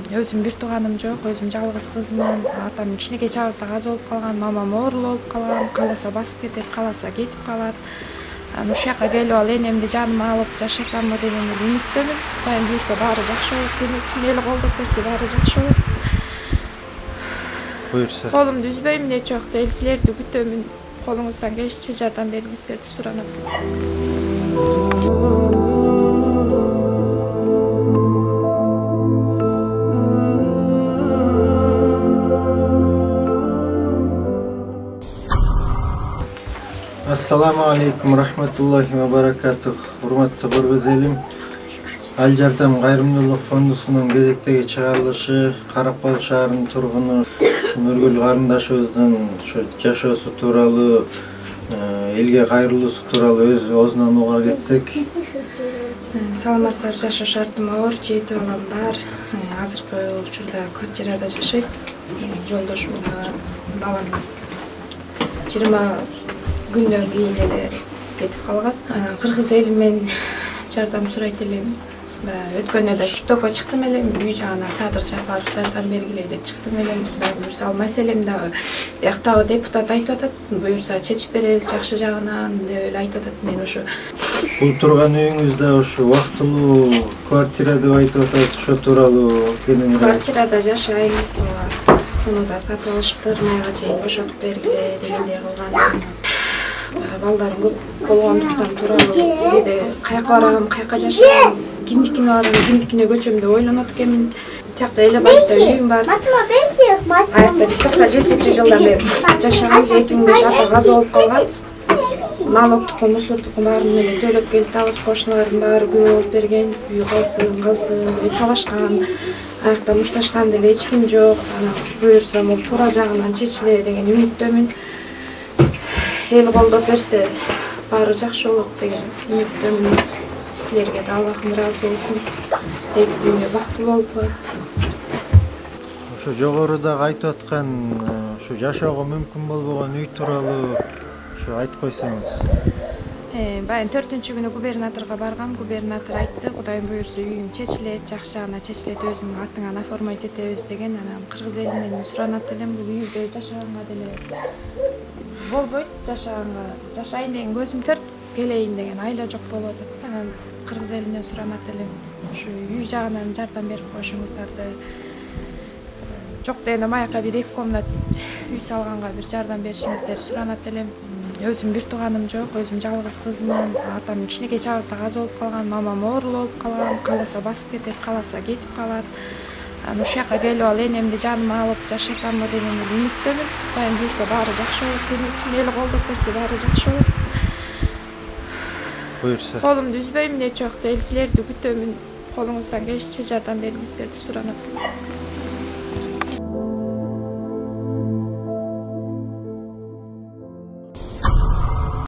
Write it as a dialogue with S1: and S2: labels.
S1: Өзүм бир тууганым жок, өзүм жалгыз кызмын. Атам кичинекей чагыбызда каза болуп калган, мамам оорулуу болуп калган. Кааласа басып кетет, кааласа кетип калат. Ушул жака келип алып энемди жаныма алып жашасамбы деген эле үмүттөмүн. Кудайым буйрса баары жакшы болот демекчимин. Эл колдоп берсе баары жакшы болот.
S2: Буйрса.
S1: Колумду үзбөймүн эч убакта. Эл силерди күтөмүн. Колуңуздан келишинче жардам бериңиздерди суранат.
S2: Assalamu alaikum rahmatullahi wa barakatuh. Урматтуу кыргыз элим, Ал Жардам кайрымдуулук фондусунун кезектеги чыгарылышы Каракол шаарынын тургуну Нургүл карындашыбыздын ошо жашоосу тууралуу, элге кайрылуусу тууралуу өз оозунан уга кетсек.
S1: Саламатсыздар, жашоо шартым оор, жети балам бар. Азыркы учурда квартирада жашайт. Жолдошум балам 20 күндөн кийин эле кетип калган. Кыргыз элимен жардам сурайт элем. Өткөндө ТикТокко чыктым элем, үй жагына Садыр Жапаров жардам бергиле деп чыктым элем. Буюрса ал маселем дагы бияктагы депутат айтып атат, буюрса чечип беребиз жакшы жагынан деп эле айтып атат. Мен ошо
S2: Бул турган үйүңүздө ушу убактылуу квартира деп айтып атат, ошо тууралуу кененирээк.
S1: Квартирада жашайм. Муну да сатып алышыптыр, майга чейин бошотуп бергиле дегендей кылган. Балдарым көп болгондуктан тууралуу кээде каяка барам, каяка жашайм, кимдикине барам, кимдикине көчөм деп ойлонот экенмин. Тиякта эле байта үйүм бар. Аякта биз 97-жылдан бери жашаганбыз. 2005 ата каза болуп калган. Налогтуку, мусордуку баарын эле төлөп келатабыз. Кошуналарым баары күбө болуп берген. Үй калсын, үй талашкан. Аякта мушташкан деле эч ким жок. Буюрса могу туура жагынан чечиле деген үмүттөмүн. Эл колдоп берсе баары жакшы болот деген үмүттөмүн. Силерге да Аллахым ыраазы болсун. Эки дүйнө бактылуу болупу.
S2: Ошо жогоруда айтып аткан ушу жашоого мүмкүн болбогон үй тууралуу ушу айтып койсоңуз.
S1: Баягы 4-күнү губернаторго баргам. Губернатор айтты, Кудайым буйрса үйүң чечилет, жакшы жагына чечилет, өзүңдүн атыңан оформить этебиз деген. Анан кыргыз элинен суранат элем, бул үйдө жашаганга деле болбойт, жашайын деген көзүм төрт, келейин деген айла жок болуп атат. Анан кыргыз элинен суранат элем, ушу үй жагынан жардам берип коюшуңуздарды. Жок дегенде маяка бир 2 комнат үй салганга бир жардам беришиңиздерди суранат элем. Өзүм бир тууганым жок, өзүм жалгыз кызмын. Атам кичинекей чагыбызда каза болуп калган, мамам оорулуу болуп калган. Кааласа басып кетет, кааласа кетип калат. Ушул жака келип алып энемди жаныма алып жашасамбы деген эле үмүттөмүн. Кудайым буйрса баары жакшы болот демекчимин. Эл колдоп берсе баары жакшы болот.
S2: Буйрса.
S1: Колумду үзбөймүн эч убакта. Эл силерди күтөмүн. Колуңуздан келишинче жардам бериңиздерди суранат.